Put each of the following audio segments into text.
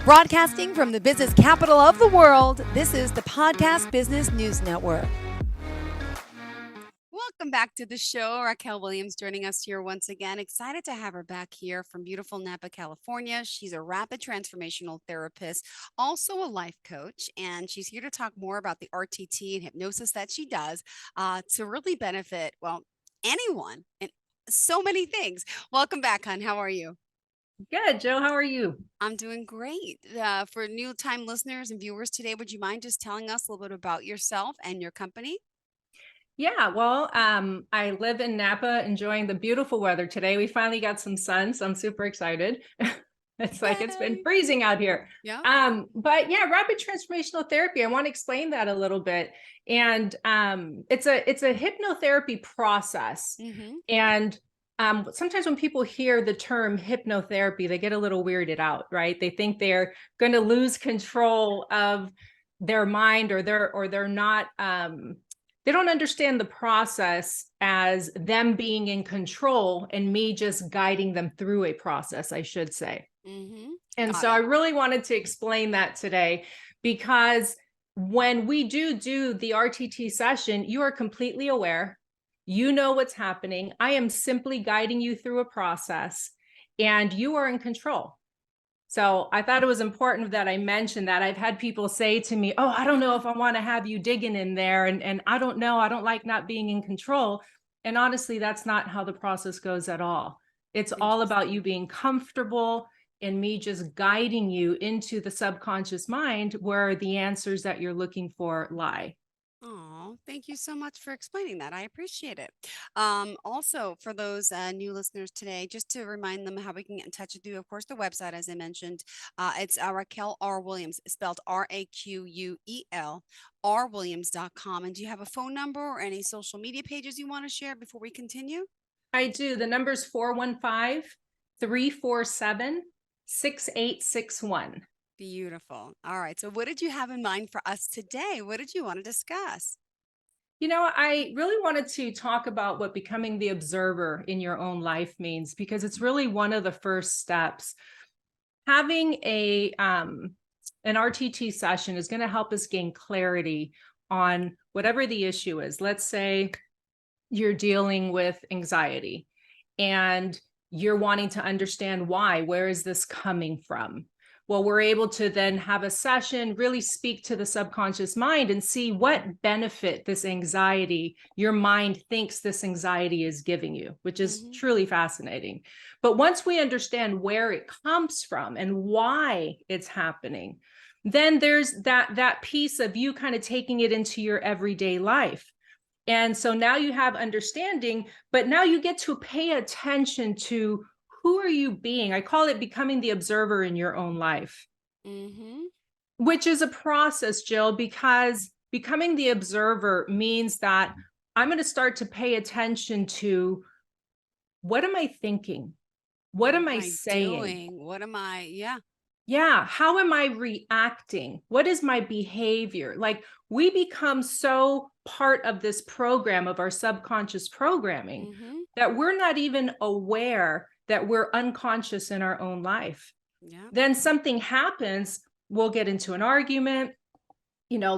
Broadcasting from the business capital of the world, this is the Podcast Business News Network. Welcome back to the show. Raquel Williams joining us here once again. Excited to have her back here from beautiful Napa, California. She's a rapid transformational therapist, also a life coach, and she's here to talk more about the RTT and hypnosis that she does to really benefit, well, anyone and so many things. Welcome back, hon. How are you? Good, Joe. How are you? I'm doing great. For new time listeners and viewers today, would you mind just telling us a little bit about yourself and your company? Yeah, well, I live in Napa, enjoying the beautiful weather today. We finally got some sun, so I'm super excited. It's been Yay. freezing out here. Yeah. But yeah, rapid transformational therapy. I want to explain that a little bit. And it's a hypnotherapy process. Mm-hmm. And sometimes when people hear the term hypnotherapy, they get a little weirded out, right? They think they're going to lose control of their mind, or they're not. They don't understand the process as them being in control and me just guiding them through a process, I should say. Mm-hmm. And so I really wanted to explain that today, because when we do the RTT session, you are completely aware. You know what's happening. I am simply guiding you through a process, and you are in control. So I thought it was important that I mentioned that. I've had people say to me, oh, I don't know if I want to have you digging in there. And I don't know. I don't like not being in control. And honestly, that's not how the process goes at all. It's all about you being comfortable and me just guiding you into the subconscious mind where the answers that you're looking for lie. Oh, thank you so much for explaining that. I appreciate it. Also, for those new listeners today, just to remind them how we can get in touch with you, of course, the website, as I mentioned, it's Raquel R. Williams, spelled RAQUEL, rwilliams.com. And do you have a phone number or any social media pages you want to share before we continue? I do. The number's 415-347-6861. Beautiful. All right. So, what did you have in mind for us today? What did you want to discuss? You know, I really wanted to talk about what becoming the observer in your own life means, because it's really one of the first steps. Having an RTT session is going to help us gain clarity on whatever the issue is. Let's say you're dealing with anxiety and you're wanting to understand why. Where is this coming from? Well, we're able to then have a session, really speak to the subconscious mind and see what benefit this anxiety, your mind thinks this anxiety is giving you, which is truly fascinating. But once we understand where it comes from and why it's happening, then there's that piece of you kind of taking it into your everyday life. And so now you have understanding, but now you get to pay attention to who are you being? I call it becoming the observer in your own life, which is a process, Jill, because becoming the observer means that I'm going to start to pay attention to, what am I thinking? What am I saying? Doing? What am I? Yeah. Yeah. How am I reacting? What is my behavior? Like, we become so part of this program of our subconscious programming that we're not even aware that we're unconscious in our own life. Yeah. Then something happens, we'll get into an argument,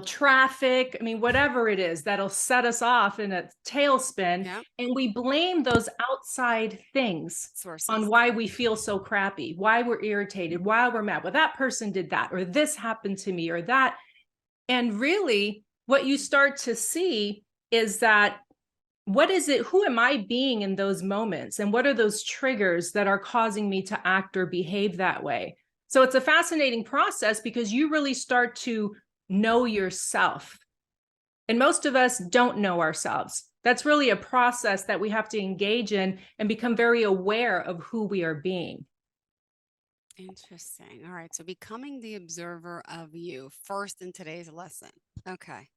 traffic, whatever it is that'll set us off in a tailspin. Yeah. And we blame those outside things Sources on why we feel so crappy, why we're irritated, why we're mad. Well, that person did that, or this happened to me, or that. And really, what you start to see is that, what is it? Who am I being in those moments? And what are those triggers that are causing me to act or behave that way? So it's a fascinating process, because you really start to know yourself. And most of us don't know ourselves. That's really a process that we have to engage in and become very aware of who we are being. Interesting. All right. So becoming the observer of you first in today's lesson. Okay.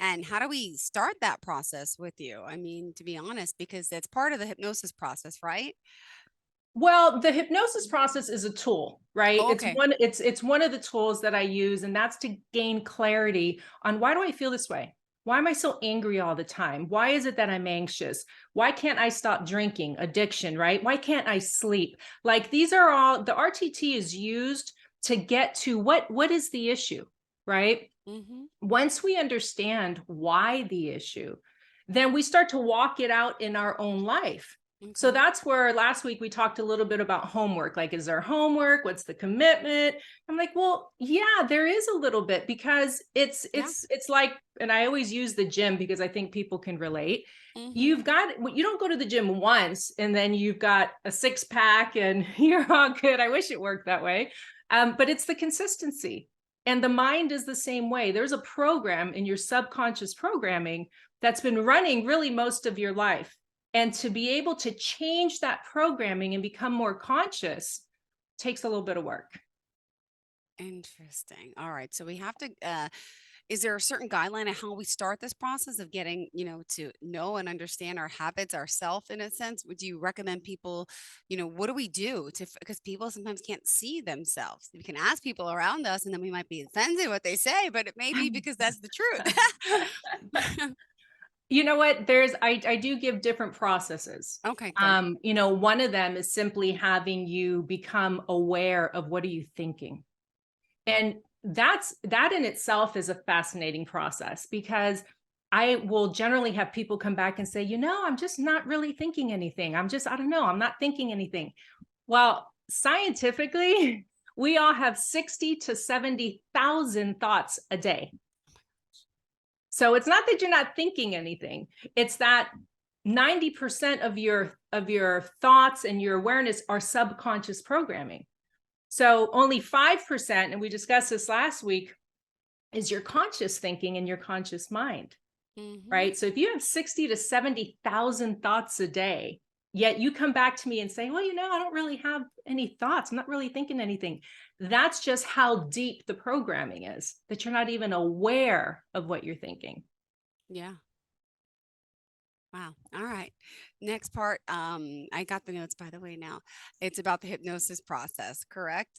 And how do we start that process with you? I mean, to be honest, because it's part of the hypnosis process, right? Well, the hypnosis process is a tool, right? Oh, okay. It's one of the tools that I use, and that's to gain clarity on, why do I feel this way? Why am I so angry all the time? Why is it that I'm anxious? Why can't I stop drinking? Addiction, right? Why can't I sleep? Like, these are all, the RTT is used to get to what is the issue, right? Mm-hmm. Once we understand why the issue, then we start to walk it out in our own life. So Okay. that's where last week we talked a little bit about homework. Like, is there homework? What's the commitment? I'm like, well, yeah, there is a little bit, because it's like, and I always use the gym because I think people can relate. Mm-hmm. You don't go to the gym once and then you've got a 6-pack and you're all good. I wish it worked that way. But it's the consistency. And the mind is the same way. There's a program in your subconscious programming that's been running really most of your life. And to be able to change that programming and become more conscious takes a little bit of work. Interesting. All right. So we have to, is there a certain guideline of how we start this process of getting, to know and understand our habits ourselves in a sense? Would you recommend people, what do we do because people sometimes can't see themselves? We can ask people around us and then we might be offended what they say, but it may be because that's the truth. You know what? I do give different processes. Okay, good. One of them is simply having you become aware of what are you thinking. And that in itself is a fascinating process, because I will generally have people come back and say, I'm just not really thinking anything. I don't know. I'm not thinking anything. Well, scientifically, we all have 60 to 70,000 thoughts a day. So it's not that you're not thinking anything. It's that 90% of your thoughts and your awareness are subconscious programming. So only 5%, and we discussed this last week, is your conscious thinking and your conscious mind, right? So if you have 60 to 70,000 thoughts a day, yet you come back to me and say, well, I don't really have any thoughts. I'm not really thinking anything. That's just how deep the programming is, that you're not even aware of what you're thinking. Yeah. Wow. All right. Next part. I got the notes, by the way. Now it's about the hypnosis process, correct?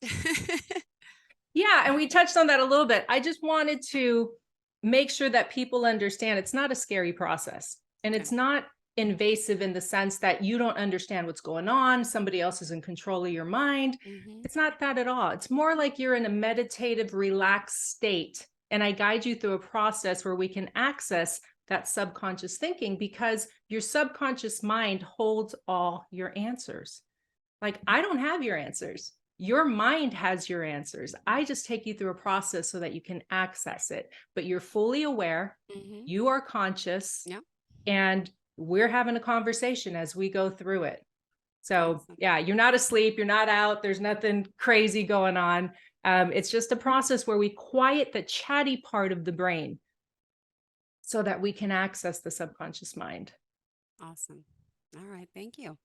Yeah. And we touched on that a little bit. I just wanted to make sure that people understand it's not a scary process, and Okay. it's not invasive in the sense that you don't understand what's going on. Somebody else is in control of your mind. Mm-hmm. It's not that at all. It's more like you're in a meditative, relaxed state. And I guide you through a process where we can access that subconscious thinking, because your subconscious mind holds all your answers. Like, I don't have your answers. Your mind has your answers. I just take you through a process so that you can access it, but you're fully aware. Mm-hmm. You are conscious. Yep. And we're having a conversation as we go through it. So Awesome. yeah, you're not asleep. You're not out. There's nothing crazy going on. It's just a process where we quiet the chatty part of the brain so that we can access the subconscious mind. Awesome. All right. Thank you.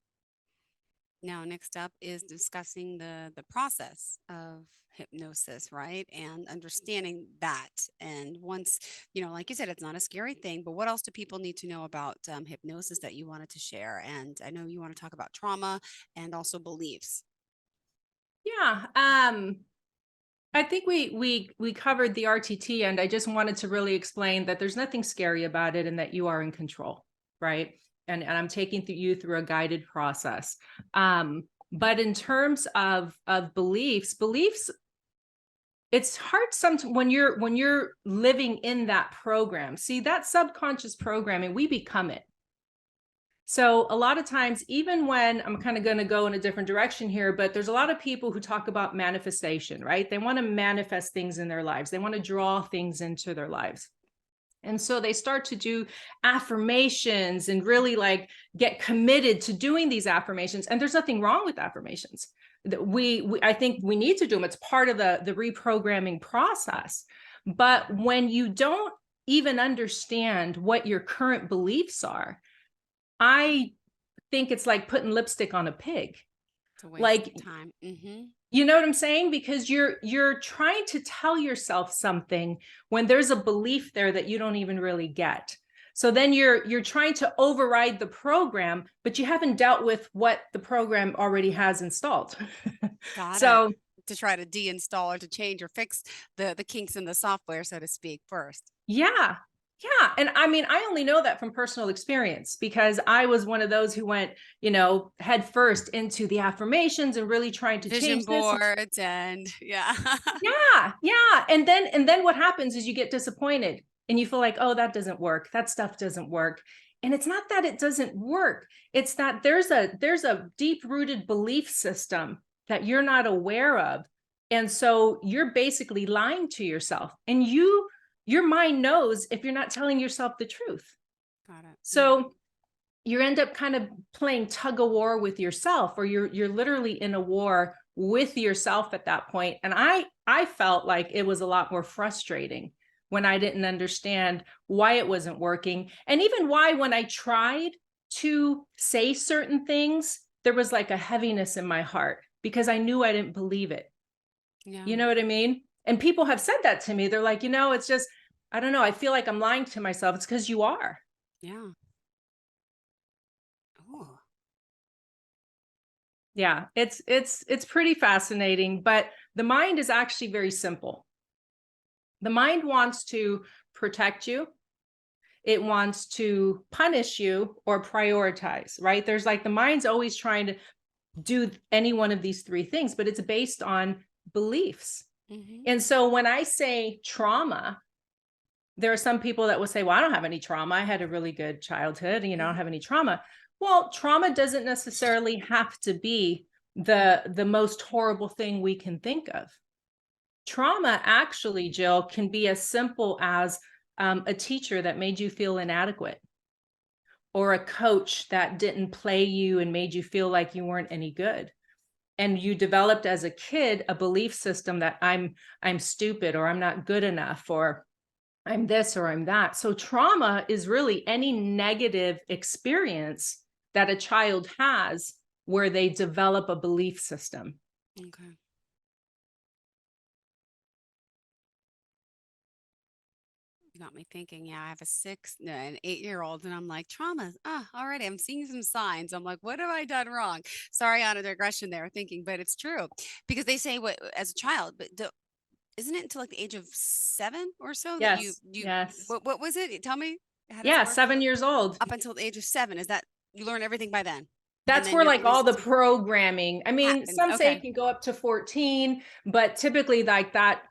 Now, next up is discussing the process of hypnosis, right? And understanding that. And once, like you said, it's not a scary thing, but what else do people need to know about hypnosis that you wanted to share? And I know you want to talk about trauma and also beliefs. Yeah. I think we covered the RTT, and I just wanted to really explain that there's nothing scary about it and that you are in control, right? And I'm taking you through a guided process. But in terms of beliefs, it's hard sometimes when you're living in that program. See, that subconscious programming, we become it. So a lot of times, even when I'm kind of going to go in a different direction here, but there's a lot of people who talk about manifestation, right? They want to manifest things in their lives. They want to draw things into their lives. And so they start to do affirmations and really like get committed to doing these affirmations. And there's nothing wrong with affirmations. I think we need to do them. It's part of the reprogramming process. But when you don't even understand what your current beliefs are, I think it's like putting lipstick on a pig. It's a waste of time. You know what I'm saying? Because you're trying to tell yourself something when there's a belief there that you don't even really get. So then you're trying to override the program, but you haven't dealt with what the program already has installed. Got So it. To try to deinstall or to change or fix the kinks in the software, so to speak, first. yeah. Yeah. And I mean, I only know that from personal experience because I was one of those who went, head first into the affirmations and really trying to Vision change this. boards and yeah. Yeah. Yeah. And then what happens is you get disappointed and you feel like, oh, that doesn't work. That stuff doesn't work. And it's not that it doesn't work. It's that there's a deep-rooted belief system that you're not aware of. And so you're basically lying to yourself. And your mind knows if you're not telling yourself the truth. Got it. So you end up kind of playing tug of war with yourself, or you're literally in a war with yourself at that point. And I felt like it was a lot more frustrating when I didn't understand why it wasn't working. And even why, when I tried to say certain things, there was like a heaviness in my heart because I knew I didn't believe it. Yeah. You know what I mean? And people have said that to me. They're like, it's just, I don't know. I feel like I'm lying to myself. It's because you are. Yeah. Oh. Yeah, it's pretty fascinating, but the mind is actually very simple. The mind wants to protect you. It wants to punish you or prioritize, right? There's like the mind's always trying to do any one of these three things, but it's based on beliefs. Mm-hmm. And so when I say trauma, there are some people that will say, well, I don't have any trauma. I had a really good childhood, I don't have any trauma. Well, trauma doesn't necessarily have to be the most horrible thing we can think of. Trauma actually, Jill, can be as simple as a teacher that made you feel inadequate, or a coach that didn't play you and made you feel like you weren't any good. And you developed as a kid a belief system that I'm stupid, or I'm not good enough, or I'm this or I'm that. So trauma is really any negative experience that a child has where they develop a belief system. Okay. You got me thinking. Yeah, I have an 8-year-old, and I'm like, trauma. Already, I'm seeing some signs. I'm like, what have I done wrong? Sorry, on a digression there, thinking, but it's true because they say what as a child, but isn't it until like the age of 7 or so that you Yes. Yes. what was it? Tell me, how does it Yeah. work? 7 years old. Up until the age of 7, is that you learn everything by then, and That's then where your like belief all the system programming, I mean, happens. some say it Okay. can go up to 14, but typically like that,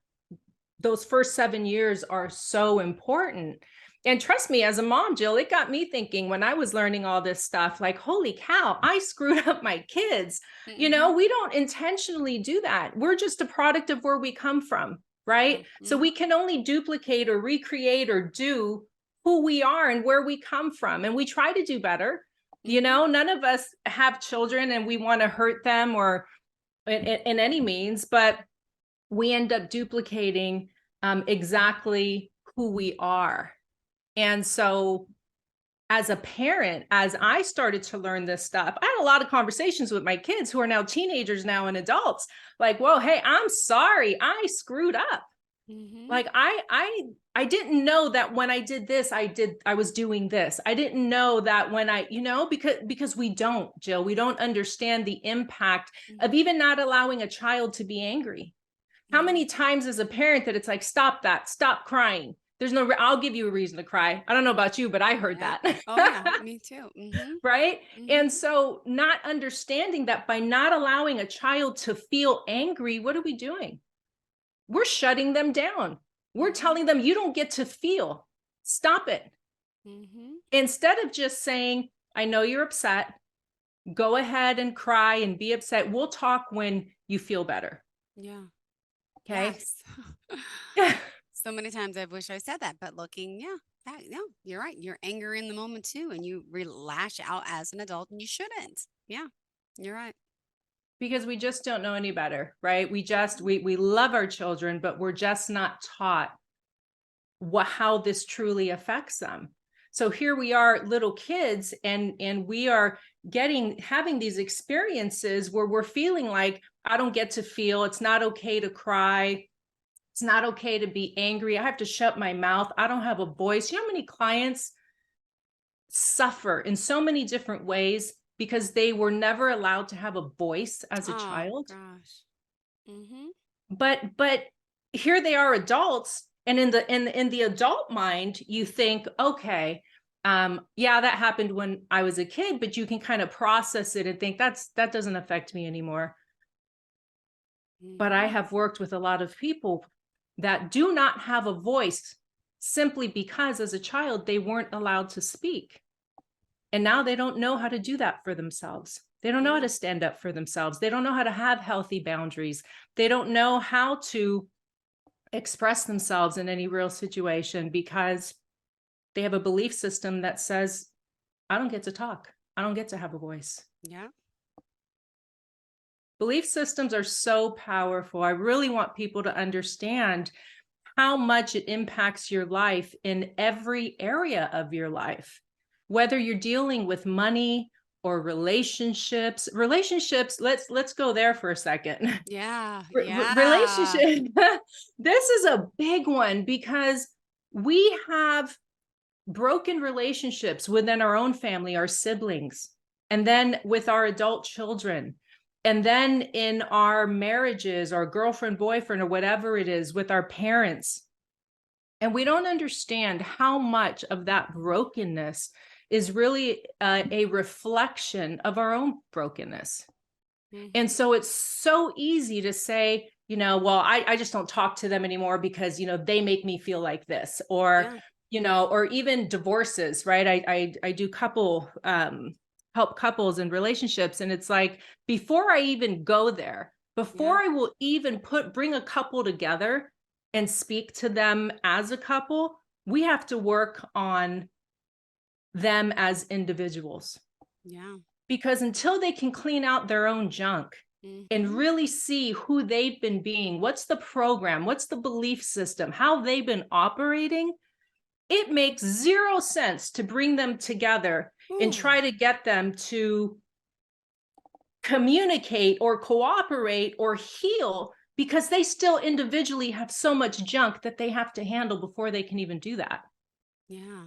those first 7 years are so important. And trust me, as a mom, Jill, it got me thinking when I was learning all this stuff, like, holy cow, I screwed up my kids. Mm-hmm. We don't intentionally do that. We're just a product of where we come from, right? So Mm-hmm. we can only duplicate or recreate or do who we are and where we come from. And we try to do better. Mm-hmm. None of us have children and we want to hurt them or in any means, but we end up duplicating exactly who we are. And so as a parent, as I started to learn this stuff, I had a lot of conversations with my kids who are now teenagers now and adults, like, whoa, hey, I'm sorry, I screwed up. Mm-hmm. Like I didn't know that when I did this, I was doing this. I didn't know that when because we don't, Jill, we don't understand the impact of even not allowing a child to be angry. How many times as a parent that it's like, stop that, stop crying. I'll give you a reason to cry. I don't know about you, but I heard Yeah. that. Oh yeah, me too. Mm-hmm. Right. Mm-hmm. And so not understanding that by not allowing a child to feel angry, what are we doing? We're shutting them down. We're Mm-hmm. telling them, you don't get to feel. Stop it. Mm-hmm. Instead of just saying, I know you're upset. Go ahead and cry and be upset. We'll talk when you feel better. Yeah. Okay. Yes. Yeah. So many times I wish I said that, but yeah, you're right. You're angry in the moment too, and you lash out as an adult, and you shouldn't. Yeah, you're right. Because we just don't know any better, right? We love our children, but we're just not taught how this truly affects them. So here we are, little kids, and we are having these experiences where we're feeling like, I don't get to feel. It's not okay to cry. It's not okay to be angry. I have to shut my mouth. I don't have a voice. You know how many clients suffer in so many different ways because they were never allowed to have a voice as a Oh child? gosh. Mm-hmm. But here they are, adults, And in the adult mind, you think, okay, yeah, that happened when I was a kid, but you can kind of process it and think that doesn't affect me anymore. But I have worked with a lot of people that do not have a voice simply because as a child, they weren't allowed to speak. And now they don't know how to do that for themselves. They don't know how to stand up for themselves. They don't know how to have healthy boundaries. They don't know how to express themselves in any real situation because they have a belief system that says, I don't get to talk. I don't get to have a voice. Yeah. Belief systems are so powerful. I really want people to understand how much it impacts your life in every area of your life, whether you're dealing with money or relationships. Let's go there for a second. Yeah. Relationship. This is a big one because we have broken relationships within our own family, our siblings, and then with our adult children. And then in our marriages, our girlfriend, boyfriend, or whatever it is with our parents. And we don't understand how much of that brokenness is really a reflection of our own brokenness. And so it's so easy to say, well, I just don't talk to them anymore because, they make me feel like this, or, or even divorces, right? I do help couples and relationships. And it's like, before I even go there, before I will even bring a couple together and speak to them as a couple, we have to work on them as individuals. Yeah. Because until they can clean out their own junk and really see who they've been being, what's the program, what's the belief system, how they've been operating, it makes zero sense to bring them together and try to get them to communicate or cooperate or heal, because they still individually have so much junk that they have to handle before they can even do that. Yeah.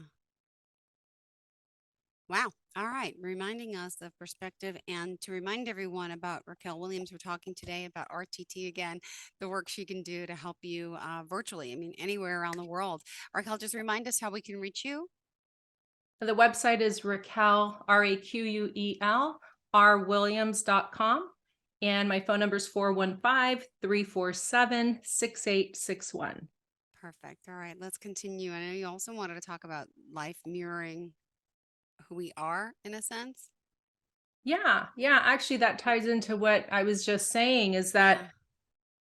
Wow. All right. Reminding us of perspective, and to remind everyone about Raquel Williams, we're talking today about RTT again, the work she can do to help you virtually. I mean, anywhere around the world. Raquel, just remind us how we can reach you. The website is Raquel, RAQUEL, rwilliams.com. And my phone number is 415-347-6861. Perfect. All right. Let's continue. I know you also wanted to talk about life mirroring who we are in a sense. Yeah. Actually, that ties into what I was just saying, is that,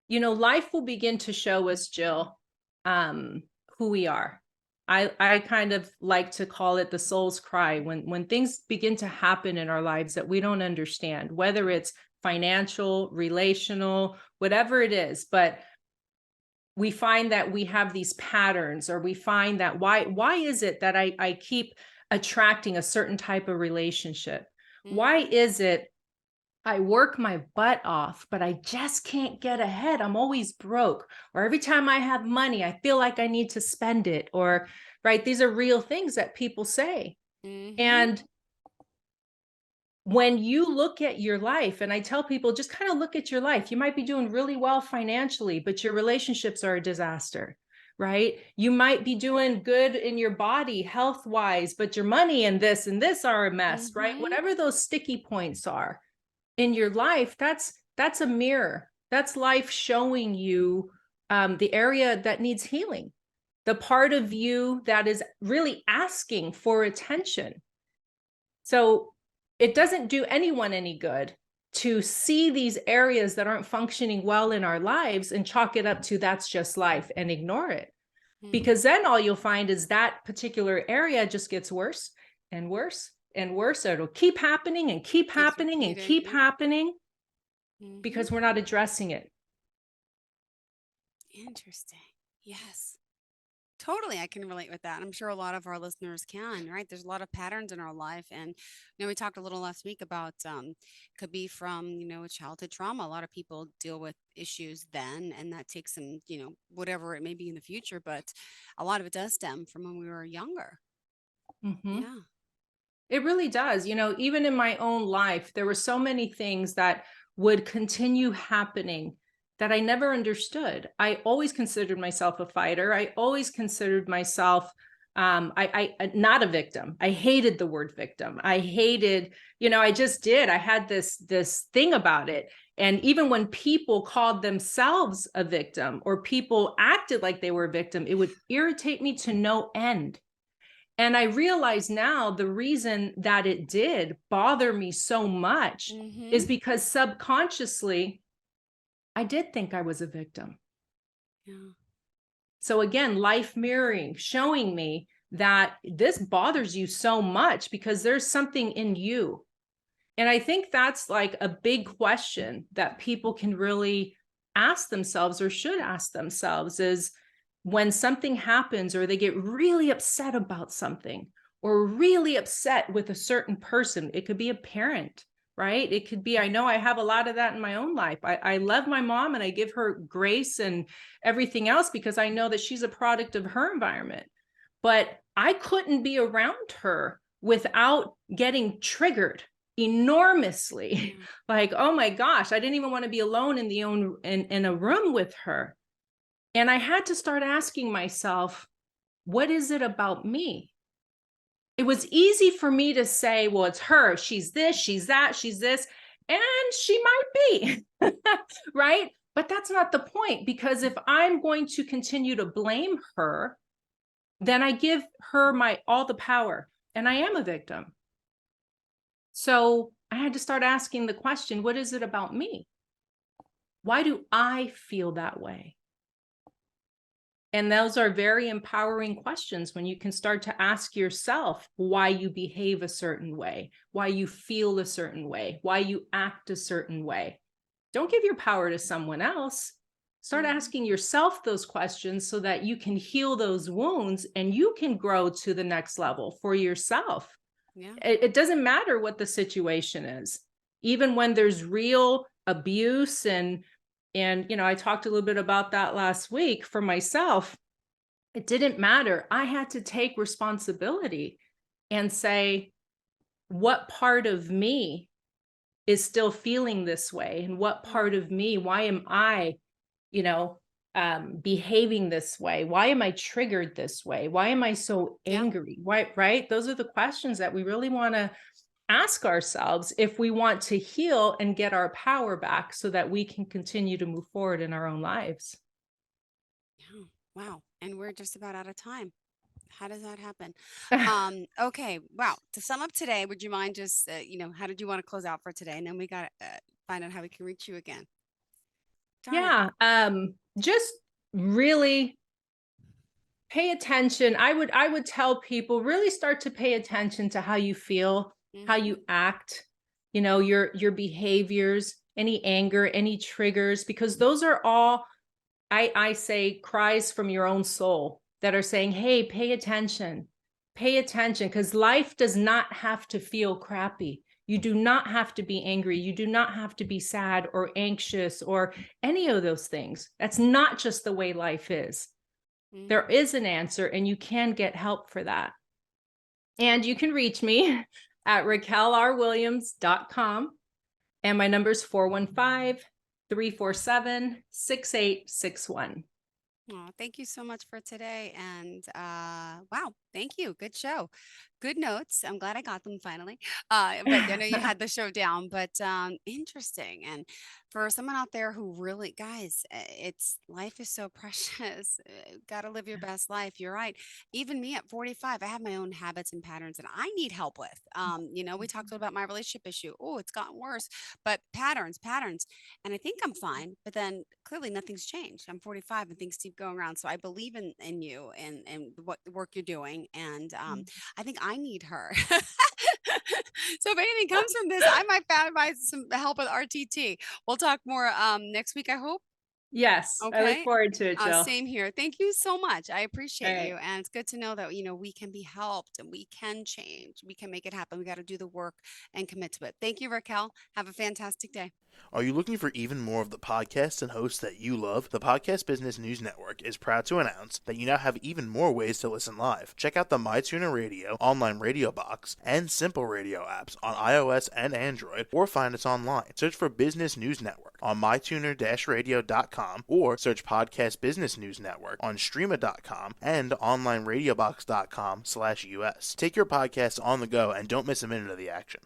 life will begin to show us, Jill, who we are. I kind of like to call it the soul's cry when things begin to happen in our lives that we don't understand, whether it's financial, relational, whatever it is. But we find that we have these patterns, or we find that why is it that I keep attracting a certain type of relationship? Why is it I work my butt off, but I just can't get ahead? I'm always broke. Or every time I have money, I feel like I need to spend it. Or, right, these are real things that people say. And when you look at your life, and I tell people, just kind of look at your life. You might be doing really well financially, but your relationships are a disaster, right? You might be doing good in your body, health wise, but your money and this are a mess, right? Whatever those sticky points are in your life, that's a mirror. That's life showing you the area that needs healing, the part of you that is really asking for attention. So it doesn't do anyone any good to see these areas that aren't functioning well in our lives and chalk it up to that's just life and ignore it. Because then all you'll find is that particular area just gets worse and worse and worse. It'll keep happening and keep happening and keep happening because we're not addressing it. Interesting. Yes. Totally, I can relate with that. I'm sure a lot of our listeners can, right? There's a lot of patterns in our life. And, we talked a little last week about could be from, a childhood trauma. A lot of people deal with issues then, and that takes some, whatever it may be in the future. But a lot of it does stem from when we were younger. Yeah. It really does. Even in my own life, there were so many things that would continue happening that I never understood. I always considered myself a fighter. I always considered myself I not a victim. I hated the word victim. I hated, I just did. I had this thing about it. And even when people called themselves a victim or people acted like they were a victim, it would irritate me to no end. And I realize now the reason that it did bother me so much is because subconsciously I did think I was a victim. Yeah. So again, life mirroring, showing me that this bothers you so much because there's something in you. And I think that's like a big question that people can really ask themselves or should ask themselves is when something happens or they get really upset about something or really upset with a certain person, it could be a parent, right? It could be, I know I have a lot of that in my own life. I love my mom and I give her grace and everything else because I know that she's a product of her environment. But I couldn't be around her without getting triggered enormously. Like, oh my gosh, I didn't even want to be alone in a room with her. And I had to start asking myself, what is it about me? It was easy for me to say, well, it's her. She's this, she's that, she's this, and she might be, right? But that's not the point, because if I'm going to continue to blame her, then I give her all the power, and I am a victim. So I had to start asking the question, what is it about me? Why do I feel that way? And those are very empowering questions when you can start to ask yourself why you behave a certain way, why you feel a certain way, why you act a certain way. Don't give your power to someone else. Start asking yourself those questions so that you can heal those wounds and you can grow to the next level for yourself. Yeah. It doesn't matter what the situation is. Even when there's real abuse and I talked a little bit about that last week for myself. It didn't matter. I had to take responsibility and say, what part of me is still feeling this way? And what part of me, why am I, behaving this way? Why am I triggered this way? Why am I so angry? Why, right? Those are the questions that we really want to ask ourselves if we want to heal and get our power back so that we can continue to move forward in our own lives. Yeah. Wow. And we're just about out of time. How does that happen? Okay. Wow. To sum up today, would you mind just, how did you want to close out for today? And then we got to find out how we can reach you again. Darn it. Yeah. Just really pay attention. I would tell people really start to pay attention to how you feel, how you act, your behaviors, any anger, any triggers, because those are all, I say, cries from your own soul that are saying, hey, pay attention, because life does not have to feel crappy. You do not have to be angry. You do not have to be sad or anxious or any of those things. That's not just the way life is. There is an answer, and you can get help for that. And you can reach me at raquelrwilliams.com. And my number is 415-347-6861. Oh, thank you so much for today. And wow, thank you. Good show. Good notes. I'm glad I got them finally. But I know you had the show down, but interesting. And for someone out there who really, guys, it's life is so precious. Got to live your best life. You're right. Even me at 45, I have my own habits and patterns that I need help with. We talked about my relationship issue. Oh, it's gotten worse, but patterns. And I think I'm fine, but then clearly nothing's changed. I'm 45 and things keep going around. So I believe in you and what work you're doing. And I think I need her. So if anything comes from this, I might find some help with RTT. We'll talk more next week, I hope. Yes, I look Okay. forward to it, Jill. Same here. Thank you so much. I appreciate All right. you. And it's good to know that, we can be helped and we can change. We can make it happen. We got to do the work and commit to it. Thank you, Raquel. Have a fantastic day. Are you looking for even more of the podcasts and hosts that you love? The Podcast Business News Network is proud to announce that you now have even more ways to listen live. Check out the MyTuner Radio, online radio box, and Simple Radio apps on iOS and Android, or find us online. Search for Business News Network on mytuner-radio.com, or search Podcast Business News Network on streama.com and onlineradiobox.com/US. Take your podcast on the go and don't miss a minute of the action.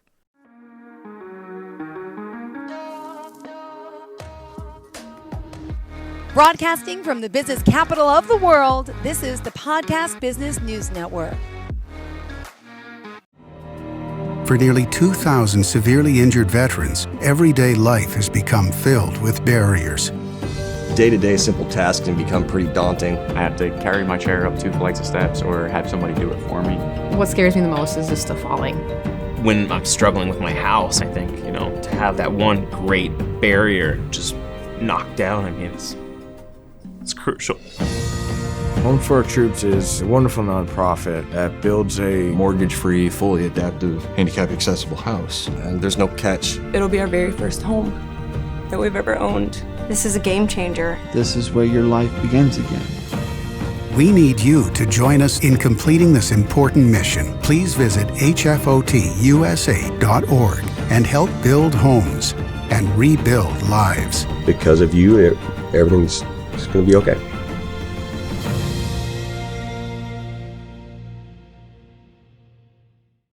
Broadcasting from the business capital of the world, this is the Podcast Business News Network. For nearly 2,000 severely injured veterans, everyday life has become filled with barriers. Day-to-day simple tasks can become pretty daunting. I have to carry my chair up 2 flights of steps or have somebody do it for me. What scares me the most is just the falling. When I'm struggling with my house, I think, to have that one great barrier just knocked down, it's crucial. Home for Our Troops is a wonderful nonprofit that builds a mortgage-free, fully adaptive, handicap-accessible house. And there's no catch. It'll be our very first home that we've ever owned. This is a game changer. This is where your life begins again. We need you to join us in completing this important mission. Please visit hfotusa.org and help build homes and rebuild lives. Because of you, everything's going to be okay.